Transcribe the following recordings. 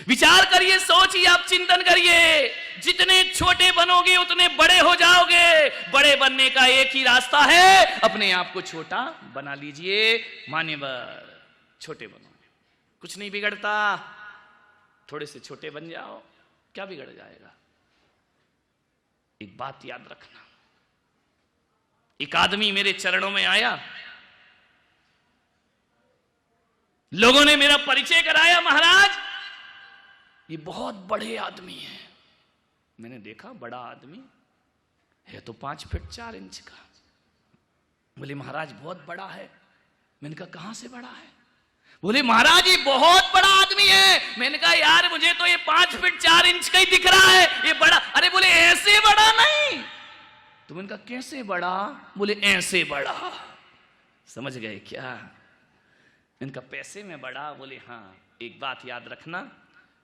विचार करिए, सोचिए, आप चिंतन करिए। जितने छोटे बनोगे उतने बड़े हो जाओगे। बड़े बनने का एक ही रास्ता है, अपने आप को छोटा बना लीजिए। मान्यवर, छोटे बनोगे कुछ नहीं बिगड़ता। थोड़े से छोटे बन जाओ, क्या बिगड़ जाएगा? एक बात याद रखना, एक आदमी मेरे चरणों में आया, लोगों ने मेरा परिचय कराया, महाराज ये बहुत बड़े आदमी हैं। मैंने देखा बड़ा आदमी है तो 5 फीट 4 इंच का। बोले महाराज बहुत बड़ा है। मैंने कहा कहां से बड़ा है? बोले महाराज ये बहुत बड़ा आदमी है। मैंने कहा यार मुझे तो ये 5 फीट 4 इंच का ही दिख रहा है, ये बड़ा। अरे बोले ऐसे बड़ा नहीं। तो मैंने कहा कैसे बड़ा? बोले ऐसे बड़ा। समझ गए क्या? इनका पैसे में बड़ा? बोले हाँ। एक बात याद रखना,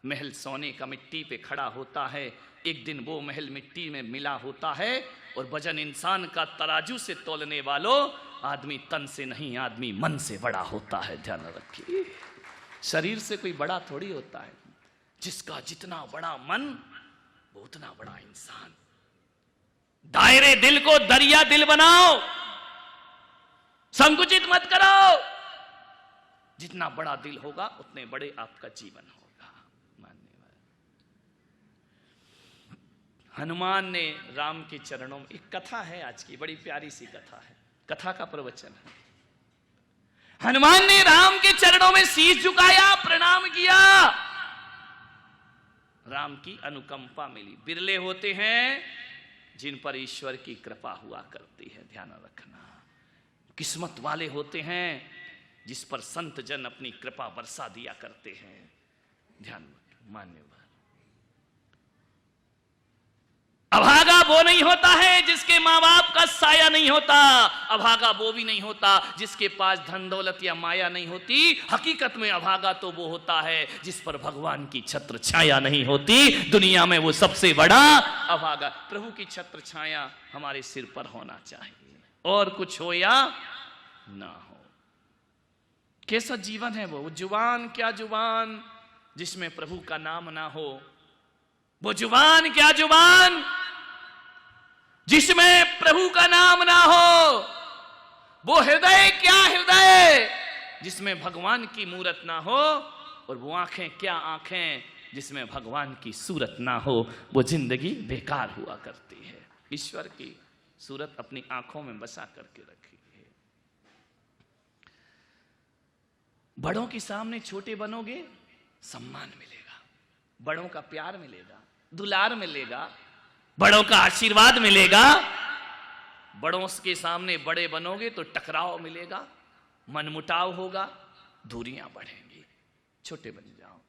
महल सोने का मिट्टी पे खड़ा होता है, एक दिन वो महल मिट्टी में मिला होता है। और वजन इंसान का तराजू से तोलने वालों, आदमी तन से नहीं, आदमी मन से बड़ा होता है। ध्यान रखिए, शरीर से कोई बड़ा थोड़ी होता है। जिसका जितना बड़ा मन वो उतना बड़ा इंसान। दायरे दिल को दरिया दिल बनाओ, संकुचित मत करो। जितना बड़ा दिल होगा उतने बड़े आपका जीवन होगा। हनुमान ने राम के चरणों में, एक कथा है आज की, बड़ी प्यारी सी कथा है, कथा का प्रवचन है। हनुमान ने राम के चरणों में शीश झुकाया, प्रणाम किया। राम की अनुकंपा मिली। बिरले होते हैं जिन पर ईश्वर की कृपा हुआ करती है, ध्यान रखना। किस्मत वाले होते हैं जिस पर संत जन अपनी कृपा बरसा दिया करते हैं। ध्यान मान्यवर। अभागा वो नहीं होता है जिसके माँ बाप का साया नहीं होता। अभागा वो भी नहीं होता जिसके पास धन दौलत या माया नहीं होती। हकीकत में अभागा तो वो होता है जिस पर भगवान की छत्र छाया नहीं होती। दुनिया में वो सबसे बड़ा अभागा। प्रभु की छत्र छाया हमारे सिर पर होना चाहिए, और कुछ हो या ना हो। कैसा जीवन है वो जुबान, क्या जुबान जिसमें प्रभु का नाम ना हो। वो जुबान, क्या जुबान जिसमें प्रभु का नाम ना हो। वो हृदय, क्या हृदय जिसमें भगवान की मूरत ना हो। और वो आंखें, क्या आंखें जिसमें भगवान की सूरत ना हो। वो जिंदगी बेकार हुआ करती है। ईश्वर की सूरत अपनी आंखों में बसा करके रखी है। बड़ों के सामने छोटे बनोगे, सम्मान मिलेगा, बड़ों का प्यार मिलेगा, दुलार मिलेगा, बड़ों का आशीर्वाद मिलेगा। बड़ों के सामने बड़े बनोगे तो टकराव मिलेगा, मनमुटाव होगा, दूरियां बढ़ेंगी। छोटे बन जाओ,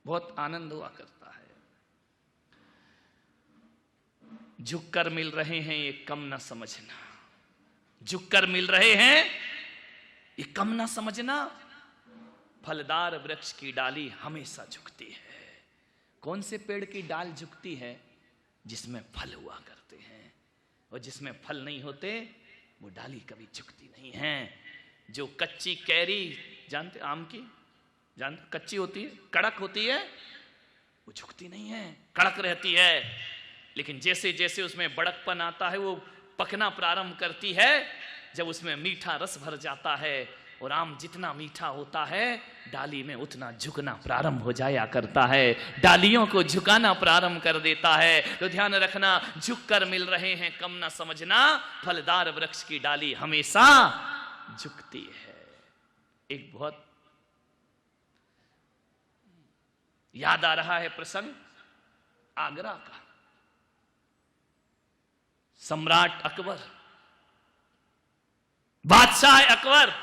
बहुत आनंद हुआ करता है। झुककर मिल रहे हैं ये कम ना समझना। झुककर मिल रहे हैं ये कम ना समझना। फलदार वृक्ष की डाली हमेशा झुकती है। कौन से पेड़ की डाल झुकती है? जिसमें फल हुआ करते हैं, और जिसमें फल नहीं होते वो डाली कभी झुकती नहीं है। जो कच्ची कैरी जानते, आम की जानते, कच्ची होती है, कड़क होती है, वो झुकती नहीं है, कड़क रहती है। लेकिन जैसे जैसे उसमें बड़कपन आता है वो पकना प्रारंभ करती है। जब उसमें मीठा रस भर जाता है, और आम जितना मीठा होता है डाली में उतना झुकना प्रारंभ हो जाया करता है, डालियों को झुकाना प्रारंभ कर देता है। तो ध्यान रखना, झुककर मिल रहे हैं कम ना समझना। फलदार वृक्ष की डाली हमेशा झुकती है। एक बहुत याद आ रहा है प्रसंग आगरा का। सम्राट अकबर, बादशाह अकबर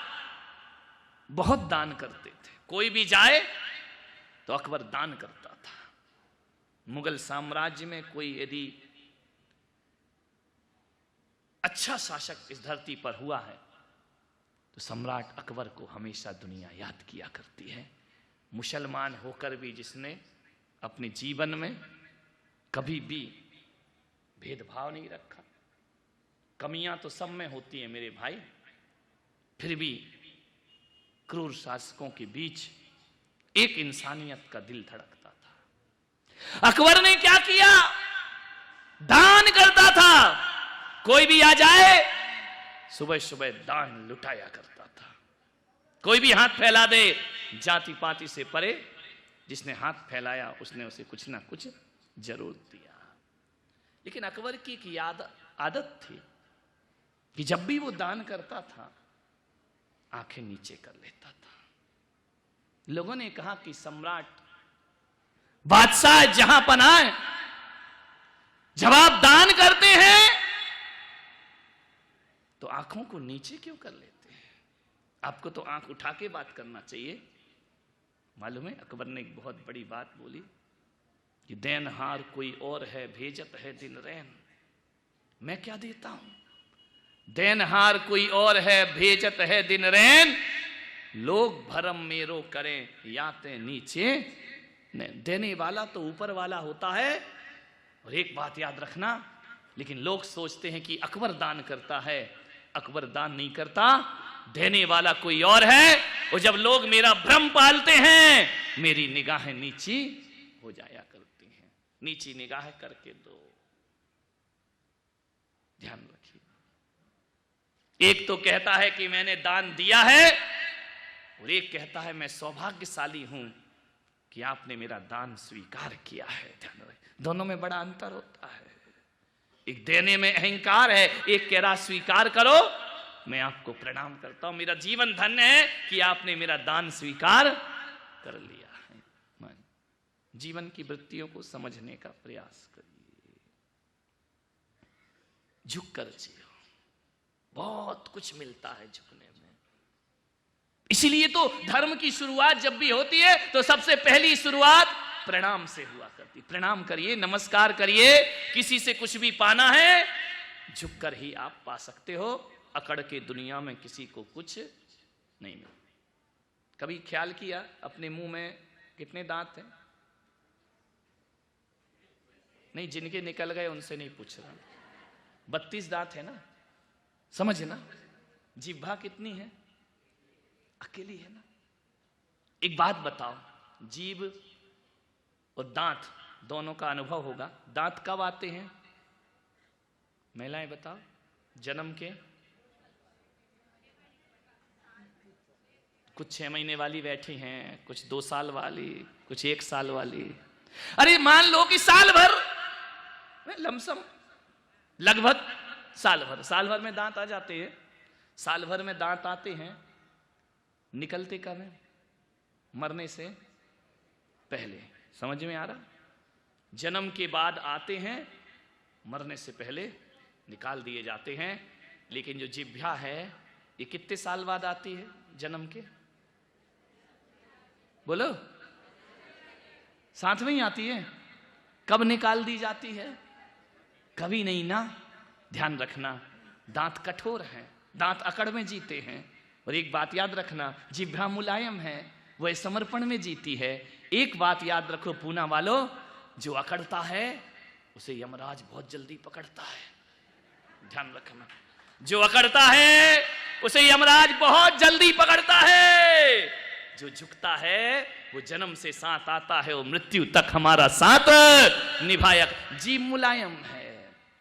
बहुत दान करते थे। कोई भी जाए तो अकबर दान करता था। मुगल साम्राज्य में कोई यदि अच्छा शासक इस धरती पर हुआ है तो सम्राट अकबर को हमेशा दुनिया याद किया करती है। मुसलमान होकर भी जिसने अपने जीवन में कभी भी भेदभाव नहीं रखा। कमियां तो सब में होती हैं मेरे भाई, फिर भी क्रूर शासकों के बीच एक इंसानियत का दिल धड़कता था। अकबर ने क्या किया? दान करता था। कोई भी आ जाए सुबह सुबह दान लुटाया करता था। कोई भी हाथ फैला दे, जाति पाति से परे, जिसने हाथ फैलाया उसने उसे कुछ ना कुछ जरूर दिया। लेकिन अकबर की एक आदत थी कि जब भी वो दान करता था आंखें नीचे कर लेता था। लोगों ने कहा कि सम्राट, बादशाह जहां पनाह, जब आप दान करते हैं तो आंखों को नीचे क्यों कर लेते हैं? आपको तो आंख उठा के बात करना चाहिए। मालूम है अकबर ने एक बहुत बड़ी बात बोली कि देनहार कोई और है, भेजत है दिन रैन। मैं क्या देता हूं? देनहार कोई और है, भेजत है दिन रैन। लोग भरम मेरो करें, याते नीचे नहीं। देने वाला तो ऊपर वाला होता है। और एक बात याद रखना, लेकिन लोग सोचते हैं कि अकबर दान करता है। अकबर दान नहीं करता, देने वाला कोई और है। और जब लोग मेरा भ्रम पालते हैं, मेरी निगाहें नीची हो जाया करती हैं। नीची निगाह करके दो, ध्यान रखिए। एक तो कहता है कि मैंने दान दिया है, और एक कहता है मैं सौभाग्यशाली हूं कि आपने मेरा दान स्वीकार किया है। ध्यान रखिए, दोनों में बड़ा अंतर होता है। एक देने में अहंकार है, एक कह रहा स्वीकार करो, मैं आपको प्रणाम करता हूं, मेरा जीवन धन्य है कि आपने मेरा दान स्वीकार कर लिया है। मन जीवन की वृत्तियों को समझने का प्रयास करिए, झुक कर जियो। बहुत कुछ मिलता है झुकने में। इसीलिए तो धर्म की शुरुआत जब भी होती है तो सबसे पहली शुरुआत प्रणाम से हुआ करती। प्रणाम करिए, नमस्कार करिए। किसी से कुछ भी पाना है झुककर ही आप पा सकते हो। अकड़ के दुनिया में किसी को कुछ नहीं मिलता। कभी ख्याल किया अपने मुंह में कितने दांत हैं? नहीं, जिनके निकल गए उनसे नहीं पूछ रहा। 32 दांत है ना, समझ ना। जिह्वा कितनी है? अकेली है ना। एक बात बताओ, जीभ और दांत दोनों का अनुभव होगा। दांत कब आते हैं? महिलाएं बताओ। जन्म के कुछ 6 महीने वाली बैठी हैं, कुछ 2 साल वाली, कुछ 1 साल वाली। अरे मान लो कि साल भर लमसम, लगभग साल भर में दांत आ जाते हैं। साल भर में दांत आते हैं, निकलते कब है? मरने से पहले। समझ में आ रहा? जन्म के बाद आते हैं, मरने से पहले निकाल दिए जाते हैं। लेकिन जो जिह्वा है ये कितने साल बाद आती है? जन्म के बोलो, साथ में ही आती है। कब निकाल दी जाती है? कभी नहीं ना। ध्यान रखना, दांत कठोर हैं, दांत अकड़ में जीते हैं। और एक बात याद रखना, जिह्वा मुलायम है, वह समर्पण में जीती है। एक बात याद रखो पूना वालों, जो अकड़ता है उसे यमराज बहुत जल्दी पकड़ता है। ध्यान रखना, जो अकड़ता है उसे यमराज बहुत जल्दी पकड़ता है। जो झुकता है वो जन्म से साथ आता है, वो मृत्यु तक हमारा साथ निभाया। जीभ मुलायम है।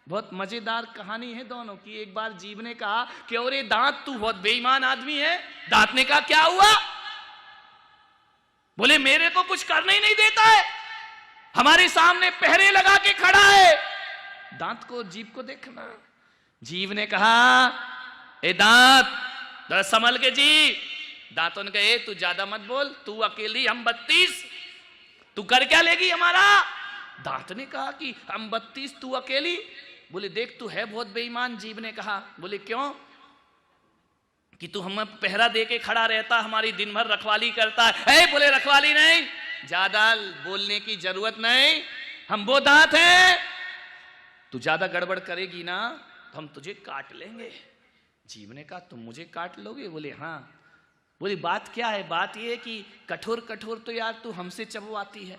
बहुत मजेदार कहानी है दोनों की। एक बार जीभ ने कहा कि अरे दांत, तू बहुत बेईमान आदमी है। दांत ने कहा क्या हुआ? बोले मेरे को कुछ करने ही नहीं देता है, हमारे सामने पहरे लगा के खड़ा है। दांत को, जीभ को देखना। जीभ ने कहा ए दांत, जरा संभल के जी। दांतों ने कहा तू ज्यादा मत बोल, तू अकेली, हम 32, तू कर क्या लेगी हमारा? दांत ने कहा कि हम 32, तू अकेली। बोले देख तू है बहुत बेईमान। जीभ ने कहा, बोले क्यों? कि तू हमें पहरा दे के खड़ा रहता, हमारी दिन भर रखवाली करता है। बोले रखवाली नहीं, ज्यादा बोलने की जरूरत नहीं, हम वो दांत हैं, तू ज्यादा गड़बड़ करेगी ना तो हम तुझे काट लेंगे। जीभ ने कहा तुम मुझे काट लोगे? बोले हाँ। बोले बात क्या है? बात ये है कि कठोर कठोर तो यार तू हमसे चबवाती है।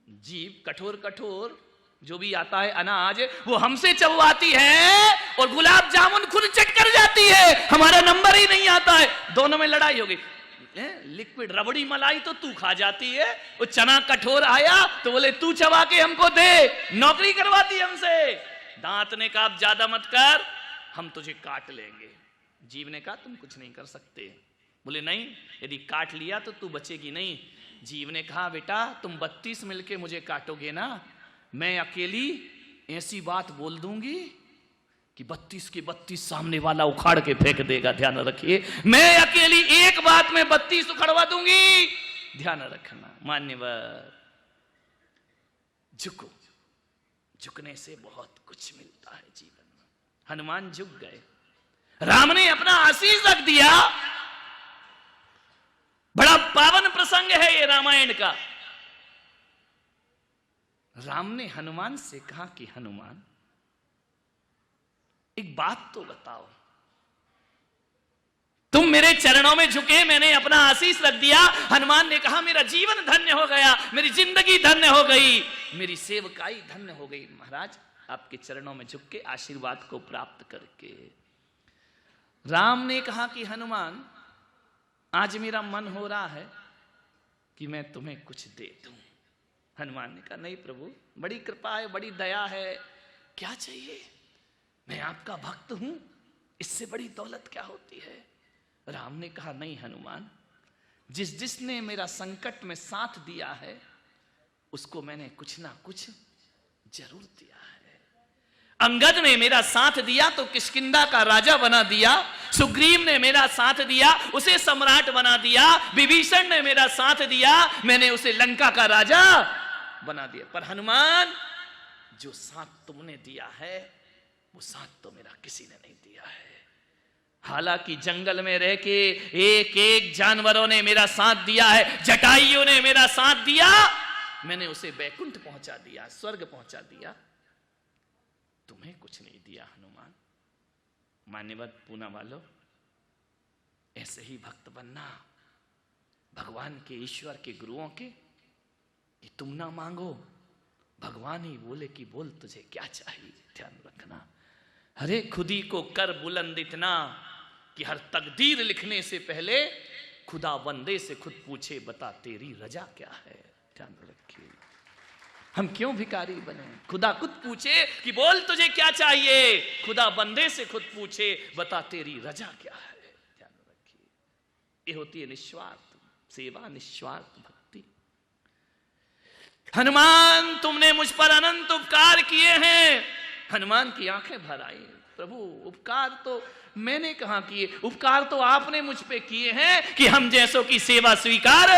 जीभ कठोर कठोर जो भी आता है अनाज वो हमसे चबवाती है, और गुलाब जामुन खुद चट कर जाती है, हमारा नंबर ही नहीं आता है। दोनों में लड़ाई हो गई। लिक्विड रबड़ी मलाई तो तू खा जाती है, वो चना कठोर आया तो बोले तू चबा के हमको दे, नौकरी करवाती हमसे। दांत ने कहा आप ज्यादा मत कर, हम तुझे काट लेंगे। जीव ने कहा तुम कुछ नहीं कर सकते। बोले नहीं, यदि काट लिया तो तू बचेगी नहीं। जीव ने कहा बेटा तुम 32 मिलके मुझे काटोगे ना, मैं अकेली ऐसी बात बोल दूंगी कि 32 के 32 सामने वाला उखाड़ के फेंक देगा। ध्यान रखिए, मैं अकेली एक बात में 32 उखड़वा दूंगी। ध्यान रखना मान्यवर, झुको, झुकने से बहुत कुछ मिलता है जीवन में। हनुमान झुक गए, राम ने अपना आशीष रख दिया। बड़ा पावन प्रसंग है ये रामायण का। राम ने हनुमान से कहा कि हनुमान एक बात तो बताओ, तुम मेरे चरणों में झुके, मैंने अपना आशीष रख दिया। हनुमान ने कहा मेरा जीवन धन्य हो गया, मेरी जिंदगी धन्य हो गई, मेरी सेवकाई धन्य हो गई महाराज, आपके चरणों में झुक के आशीर्वाद को प्राप्त करके। राम ने कहा कि हनुमान आज मेरा मन हो रहा है कि मैं तुम्हें कुछ दे दूं। हनुमान ने कहा नहीं प्रभु, बड़ी कृपा है, बड़ी दया है, क्या चाहिए, मैं आपका भक्त हूं, इससे बड़ी दौलत क्या होती है। राम ने कहा नहीं हनुमान, जिसने मेरा संकट में साथ दिया है उसको मैंने कुछ ना कुछ जरूर दिया है। अंगद ने मेरा साथ दिया तो किष्किंधा का राजा बना दिया, सुग्रीव ने मेरा साथ दिया उसे सम्राट बना दिया, विभीषण ने मेरा साथ दिया मैंने उसे लंका का राजा बना दिया। पर हनुमान जो साथ तुमने दिया है वो साथ तो मेरा किसी ने नहीं दिया है। हालांकि जंगल में रह के एक एक जानवरों ने मेरा साथ दिया है, जटाइयों ने मेरा साथ दिया, मैंने उसे बैकुंठ पहुंचा दिया, स्वर्ग पहुंचा दिया, तुम्हें कुछ नहीं दिया हनुमान। मान्यवर पूना वालों, ऐसे ही भक्त बनना भगवान के, ईश्वर के, गुरुओं के, कि तुम ना मांगो, भगवान ही बोले कि बोल तुझे क्या चाहिए। ध्यान रखना, अरे खुदी को कर बुलंद इतना कि हर तकदीर लिखने से पहले खुदा बंदे से खुद पूछे बता तेरी रजा क्या है। ध्यान रखिए, हम क्यों भिखारी बने, खुदा खुद पूछे कि बोल तुझे क्या चाहिए, खुदा बंदे से खुद पूछे बता तेरी रजा क्या है। ध्यान रखिए, ये होती है निस्वार्थ सेवा, निस्वार्थ भक्ति। हनुमान तुमने मुझ पर अनंत उपकार किए हैं। हनुमान की आंखें भर आई, प्रभु उपकार तो मैंने कहां किए, उपकार तो आपने मुझ पे किए हैं कि हम जैसों की सेवा स्वीकार